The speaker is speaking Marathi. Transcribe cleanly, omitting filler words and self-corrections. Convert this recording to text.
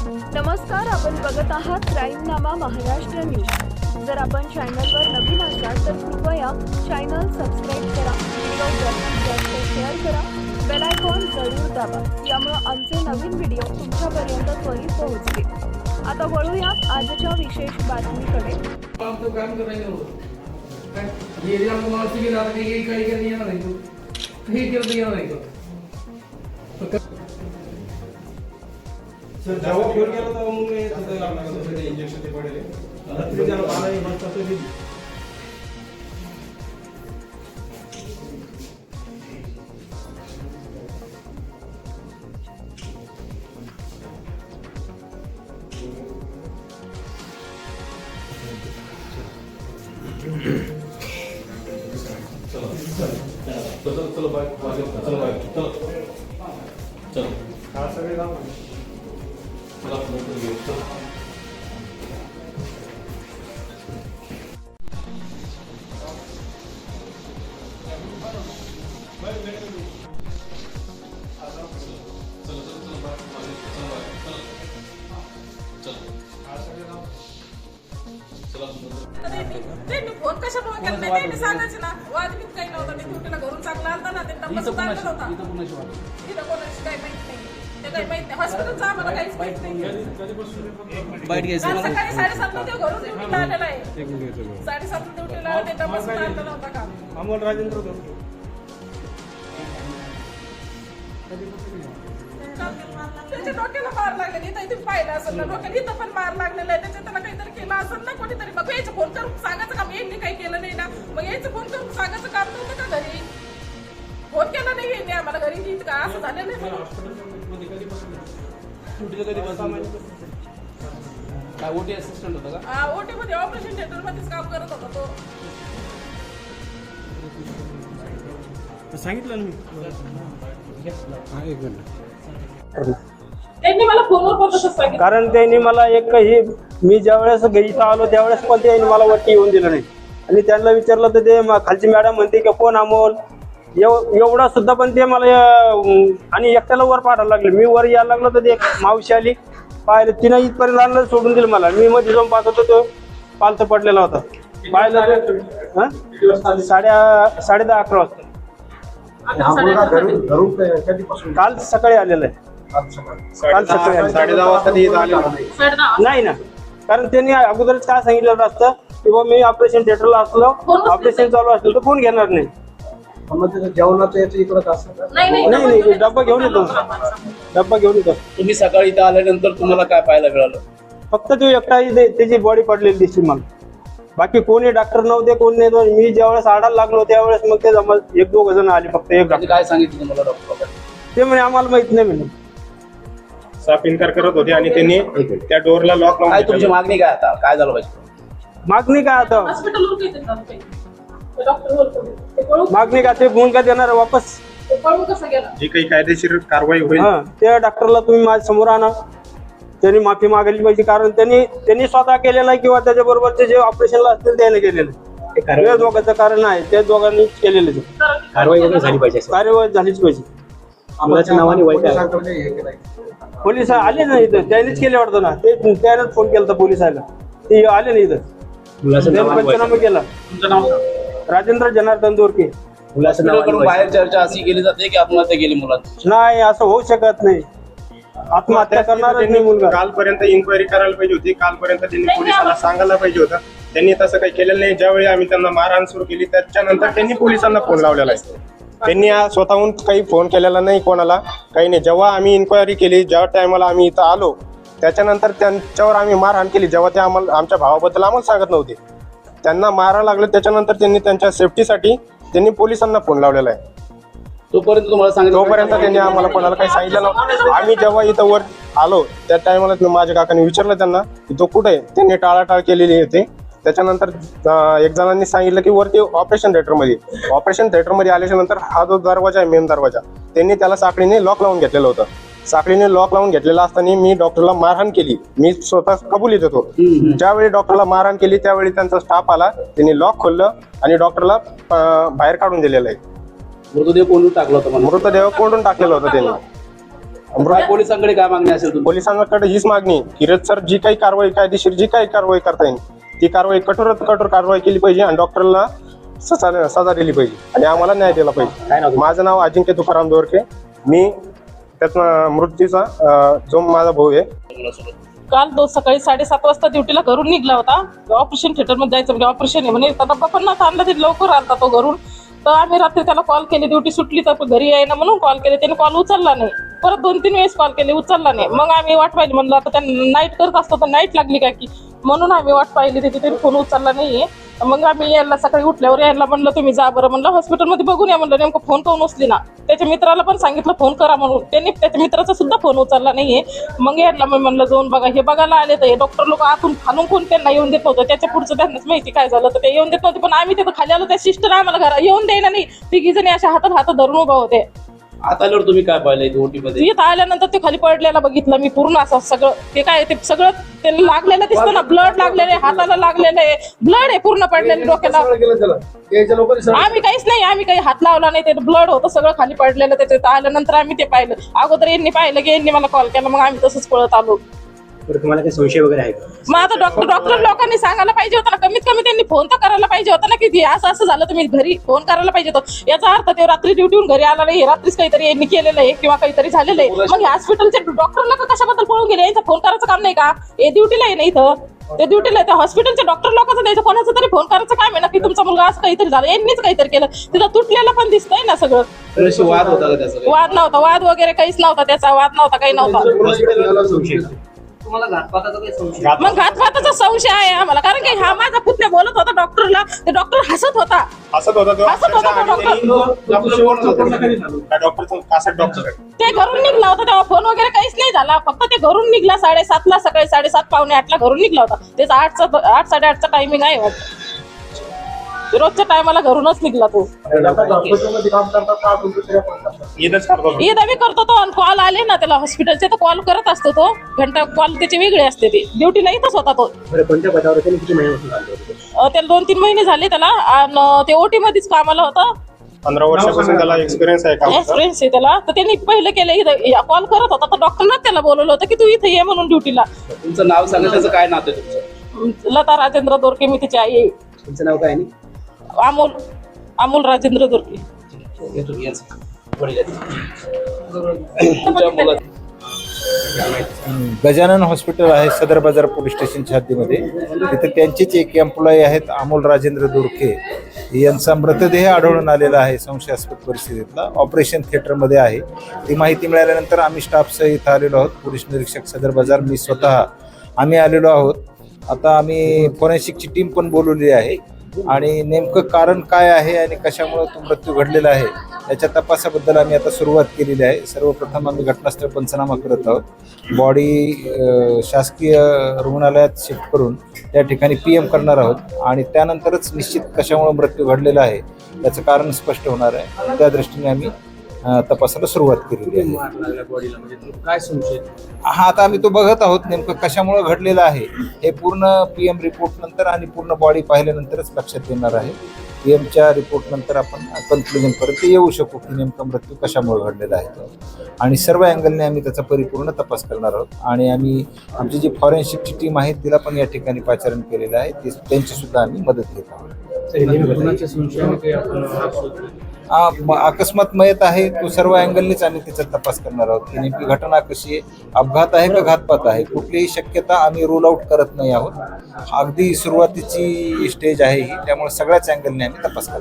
नमस्कार, आपण बघत आहात क्राईमनामा महाराष्ट्र न्यूज। जर आपण चॅनलवर नवीन असाल तर कृपया चॅनल सबस्क्राईब करा, व्हिडिओ जास्तीत जास्त शेअर करा, बेल आयकॉन जरूर दाबा, यामुळे आमचे नवीन व्हिडिओ तुमच्यापर्यंत त्वरित पोहोचतील। आता वळूया आजच्या विशेष बातमीकडे। जेव्हा फोन केला तेव्हा मग मी तिथे इंजेक्शन ते पडले रात्री त्याला 12 वाजता दिली. चलो बाय चलो बाय चलो चलो हा सगळे काम चला मोटर घेऊ चल फोन कशामुळे केला नाही त्यांनी सांगायचं ना वाद बीत काही नव्हता मी ड्युटीला घरून चांगला आलता ना ते डब्बा सुद्धा आणला होता इथं कोणाची काही माहित नाही ते काही माहित नाही हॉस्पिटलचं आम्हाला काहीच माहित नाही सकाळी 7:30 ला ते घरून ड्युटीला आलेला आहे 7:30 ला ड्युटीला ते डब्बा सुद्धा आणला नव्हता का अमोल राजेंद्र दोन त्याच्या डोक्याला मार लागले इथं इथे पाहिलं असेल ना डोक्याला इथं पण मार लागलेला आहे त्याच्या त्याला काहीतरी केलं असेल ना कोणीतरी मग यायचं फोन करून सांगायचं काम यांनी काही केलं नाही ना मग यायचं फोन करून सांगायचं काम नव्हतं का घरी फोन केला नाही यांनी आम्हाला घरी का असं झालं नाही ओटी असिस्टंट होता का? ओटी मध्ये ऑपरेशन थिएटर मध्येच काम करत होता तो सांगितलं ना मी त्यांनी मला फोनवर पण तसंच सांगितलं कारण त्यांनी मला एकही मी ज्यावेळेस इथं आलो त्यावेळेस पण त्यांनी मला वरती येऊन दिलं नाही आणि त्यांना विचारलं तर ते खालची मॅडम म्हणते की कोण अमोल एवढा सुद्धा पण ते मला आणि एकट्याला वर पाठायला लागले मी वर यायला लागलो तर ते मावशी आली पाहिलं तिनं इथपर्यंत आणलं सोडून दिलं मला मी मध्ये जाऊन पाहत होतो तो पालथ पडलेला होता पाहिलं 10:30-11 वाजता काल सकाळी आलेलं आहे काल सकाळी 10:30 वाजता नाही ना कारण त्यांनी अगोदरच काय सांगितलं असतं की बाबा मी ऑपरेशन थिएटरला असलो ऑपरेशन चालू असलं तर फोन घेणार नाही जेवणाचं याचं इकडं असं नाही डब्बा घेऊन येतो तुम्ही सकाळी इथं आल्यानंतर तुम्हाला काय पाहायला मिळालं? फक्त तो एकटा त्याची बॉडी पडलेली दिसली मला बाकी कोणी डॉक्टर नव्हते कोणी नाही मी ज्यावेळेस आडायला लागलो त्यावेळेस मग ते 1-2 जण आले फक्त एक त्यांनी काय सांगितलं तुम्हाला डॉक्टर? ते म्हणे आम्हाला माहित नाही म्हणे साफ इन्कार करत होते आणि त्यांनी त्या डोरला लॉक काय तुमची लावून मागणी काय आता काय झालं पाहिजे? मागणी काय आता हॉस्पिटलवर काही डॉक्टर मागणी का ते गुण का देणार वापस पळून कसं गेला जी काही कायदेशीर कारवाई होईल हा त्या डॉक्टरला तुम्ही माझ्या समोर आणा त्यांनी माफी मागायला पाहिजे कारण त्यांनी स्वतः केलेलं आहे किंवा त्याच्या बरोबरचे जे ऑपरेशनला असतील त्याने केलेलं आहे त्या दोघांचं कारण आहे त्या दोघांनी केलेलं आहे कारवाई वगैरे झाली पाहिजे कार्यवाही झालीच पाहिजे मुलाच्या नावाने वाईट पोलिस आले ना इथं त्यांनीच केले वाटतं ना त्यानेच फोन केला पोलिसाला ते आले ना इथं त्यांनी पंचनामा केला तुमचं नाव राजेंद्र जनार्दन दोरके हॉस्पिटलकडून बाहेर चर्चा अशी केली जाते की आत्महत्या केली मुलाची. नाही असं होऊ शकत नाही आत्महत्या करणारच नाही मुलगा कालपर्यंत इन्क्वायरी करायला पाहिजे होती कालपर्यंत त्यांनी पोलिसांना सांगायला पाहिजे होतं त्यांनी तसं काही केलेलं नाही ज्यावेळी आम्ही त्यांना मारहाण सुरू केली त्याच्यानंतर त्यांनी पोलिसांना फोन लावलेला आहे त्यांनी स्वतःहून काही फोन केलेला नाही कोणाला काही नाही जेव्हा आम्ही इन्क्वायरी केली ज्या टायमाला आम्ही इथं आलो त्याच्यानंतर त्यांच्यावर आम्ही मारहाण केली जेव्हा ते आम्हाला आमच्या भावाबद्दल आम्हाला सांगत नव्हते त्यांना मारायला लागलं त्याच्यानंतर त्यांनी त्यांच्या सेफ्टीसाठी त्यांनी पोलिसांना फोन लावलेला आहे तोपर्यंत तुम्हाला सांगितलं तोपर्यंत त्यांनी आम्हाला कोणाला काही सांगितलं नव्हतं आम्ही जेव्हा इथं वर आलो त्या टायमाला माझ्या काकांनी विचारलं त्यांना की तो कुठे आहे त्यांनी टाळाटाळ केलेली होती त्याच्यानंतर एक जणांनी सांगितलं की वरती ऑपरेशन थिएटरमध्ये आल्याच्या नंतर हा जो दरवाजा आहे मेन दरवाजा त्यांनी त्याला साखळीने लॉक लावून घेतलेलं होतं साखळीने लॉक लावून घेतलेला असताना मी डॉक्टरला मारहाण केली मी स्वतः कबुलीत होतो ज्यावेळी डॉक्टरला मारहाण केली त्यावेळी त्यांचा स्टाफ आला त्यांनी लॉक खोललं आणि डॉक्टरला बाहेर काढून दिलेलं आहे मृतदेह कोंडून टाकला होता मृतदेह कोंडून टाकलेला होता त्यांनी काय पोलिसांकडे काय मागणी असेल तुमची? पोलिसांकडे हीच मागणी की सर जी काही कारवाई कायदेशीर जी काही कारवाई करता येईल ती कारवाई कठोरात कठोर कारवाई केली पाहिजे आणि डॉक्टरला सजा दिली पाहिजे आणि आम्हाला न्याय दिला पाहिजे. माझं नाव अजिंक्य तुकाराम दोरके. मी त्यातनं मृत्यूचा जो माझा भाऊ आहे. काल तो सकाळी 7:30 वाजता ड्युटीला घरून निघला होता. ऑपरेशन थिएटर मध्ये जायचं म्हणजे ऑपरेशन आहे म्हणे. डब्बा पण नव्हता आणला, ते लवकर आलता तो घरून. तर आम्ही रात्री त्याला कॉल केले, ड्युटी सुटली तर घरी यायना म्हणून कॉल केले, त्याने कॉल उचलला नाही. परत 2-3 वेळेस कॉल केले, उचलला नाही. मग आम्ही वाट पाहिली, म्हणलं आता त्यांना नाईट करत असतो तर नाईट लागली काय की, म्हणून आम्ही वाट पाहिली. त्याने फोन उचलला नाहीये. मग आम्ही यायला सकाळी उठल्यावर यायला म्हणलं तुम्ही जा बरं, म्हणलं हॉस्पिटलमध्ये बघून या. म्हणलं नेमकं फोन करून उचली ना. त्याच्या मित्राला पण सांगितलं फोन करा म्हणून, त्यांनी त्याच्या मित्राचा सुद्धा फोन उचलला नाहीये. मग यायला मी म्हणलं जाऊन बघा, हे बघायला आले तर हे डॉक्टर लोक आतून खालून कोण त्यांना येऊन देत नव्हतं. त्याच्या पुढचं त्यांनाच माहिती काय झालं तर ते येऊन देत नव्हते. पण आम्ही तिथं खाली आलो, त्या सिस्टर आम्हाला घरा येऊन द्यायला नाही. 3 जणी अशा हातात धरून उभा होते. आता आल्यावर तुम्ही काय पाहिलं ओटी मध्ये? इथं आल्यानंतर ते खाली पडलेला बघितलं मी पूर्ण. असं सगळं ते काय ते सगळं ते लागलेलं दिसतं ना, ब्लड लागलेलं आहे, हाताला लागलेलं आहे, ब्लड आहे पूर्ण पडलेलं डोक्याला. आम्ही काहीच नाही, आम्ही काही हात लावला नाही, ते ब्लड होतं सगळं खाली पडलेलं. त्याच्यात आल्यानंतर आम्ही ते पाहिलं. अगोदर यांनी पाहिलं की यांनी मला कॉल केला, मग आम्ही तसंच पळत आलो. तुम्हाला काही संशय वगैरे आहे का? मग आता डॉक्टर लोकांनी सांगायला पाहिजे होतं ना, कमीत कमी त्यांनी फोन तर करायला पाहिजे होता ना की असं झालं, तुम्ही घरी फोन करायला पाहिजे होतं. याचा अर्थ ते रात्री ड्युटीहून घरी आला नाही, रात्रीच काहीतरी यांनी केलेलं आहे किंवा काहीतरी झालेलं आहे. मग हॉस्पिटलचे डॉक्टर लोक कशाबद्दल पळून गेले? यांचा फोन करायचं काम नाही का? हे ड्युटीला आहे ना इथं, ते ड्युटीला आहे. हॉस्पिटलच्या डॉक्टर लोकांचं द्यायचं, कोणाचं तरी फोन करायचं काम आहे ना की तुमचा मुलगा असं काहीतरी झालं, यांनीच काहीतरी केलं. तिथं तुटलेलं पण दिसतंय ना सगळं. वाद होता का त्याचा? वाद नव्हता, वाद वगैरे काहीच नव्हता, त्याचा वाद नव्हता, काही नव्हता. तुम्हाला घातपाताचा काही संशय? मग घातपाताचा संशय आहे आम्हाला, कारण की हा माझा पुतण्या बोलत होता डॉक्टरला, ते डॉक्टर हसत होता तो डॉक्टर. ते घरून निघला होता तेव्हा फोन वगैरे काहीच नाही झाला. फक्त ते घरून निघला 7:30ला, सकाळी 7:30 पावणे 8ला घरून निघला होता. त्याचा 8:30चा टायमिंग आहे वाटतं. रोजच्या टायमाला घरूनच निघला तो. इथं बी करतो तो. कॉल आले ना त्याला हॉस्पिटलचे तर कॉल करत असतो तो. घंटा कॉल त्याचे वेगळे असते. ते ड्युटीला इथंच होता तो. कोणत्या पदावर किती महिन्यापासून त्याला 2-3 महिने झाले त्याला. आणि ते ओटी मध्येच कामाला होता. 15 वर्षापासून त्याला एक्सपिरियन्स आहे का? एक्सपिरियन्स आहे त्याला. तर त्यांनी पहिलं केलं, इथं कॉल करत होता तर डॉक्टरनाच त्याला बोलवलं होतं की तू इथे ये म्हणून ड्युटीला. तुमचं नाव सांगा, त्याचं काय नातं आहे तुमचं? लता राजेंद्र दोरके, मी तिची आई आहे. तुमचं नाव काय? अमोल राजेंद्र दोरके. तुमच्या मुलाचं गजानन हॉस्पिटल आहे सदर बाजार पोलीस स्टेशनच्या हद्दीमध्ये. तिथे त्यांचेच एक एम्प्लॉई आहेत अमोल राजेंद्र दोरके. यांचा मृतदेह आढळून आलेला आहे संशयास्पद परिस्थितीतला. ऑपरेशन थिएटरमध्ये आहे. ती माहिती मिळाल्यानंतर आम्ही स्टाफसह इथं आलेलो आहोत. पोलीस निरीक्षक सदर बाजार, मी स्वतः आम्ही आलेलो आहोत. आता आम्ही फॉरेन्सिकची टीम पण बोलवली आहे आणि नेमकं कारण काय आहे आणि कशामुळे तो मृत्यू घडलेला आहे याच्या तपासाबद्दल आम्ही आता सुरुवात केलेली आहे. सर्वप्रथम आम्ही घटनास्थळ पंचनामा करत आहोत. बॉडी शासकीय रुग्णालयात शिफ्ट करून त्या ठिकाणी PM करणार आहोत आणि त्यानंतरच निश्चित कशामुळे मृत्यू घडलेला आहे याचं कारण स्पष्ट होणार आहे. त्या दृष्टीने आम्ही तपासाला सुरुवात केलेली आहे. काय संशय? हा, आता आम्ही तो बघत आहोत नेमकं कशामुळे घडलेलं आहे. हे पूर्ण PM रिपोर्ट नंतर आणि पूर्ण बॉडी पाहिल्यानंतरच लक्षात येणार आहे. PMच्या रिपोर्ट नंतर आपण कन्क्लुजन पर्यंत येऊ शकू की नेमका मृत्यू कशामुळे घडलेला आहे आणि सर्व अँगलने आम्ही त्याचा परिपूर्ण तपास करणार आहोत. आणि आम्ही आमची जी फॉरेन्सिकची टीम आहे तिला पण या ठिकाणी पाचारण केलेलं आहे. त्यांची सुद्धा आम्ही मदत घेत आहोत. अकस्मात मयत आहे तो सर्व अँगलनेच आम्ही त्याचा तपास करणार आहोत की नेमकी घटना कशी आहे, अपघात आहे का घातपात आहे. कुठलीही शक्यता आम्ही रूल आउट करत नाही आहोत. अगदी सुरुवातीची स्टेज आहे ही, त्यामुळे सगळ्याच अँगलने आम्ही तपास करणार.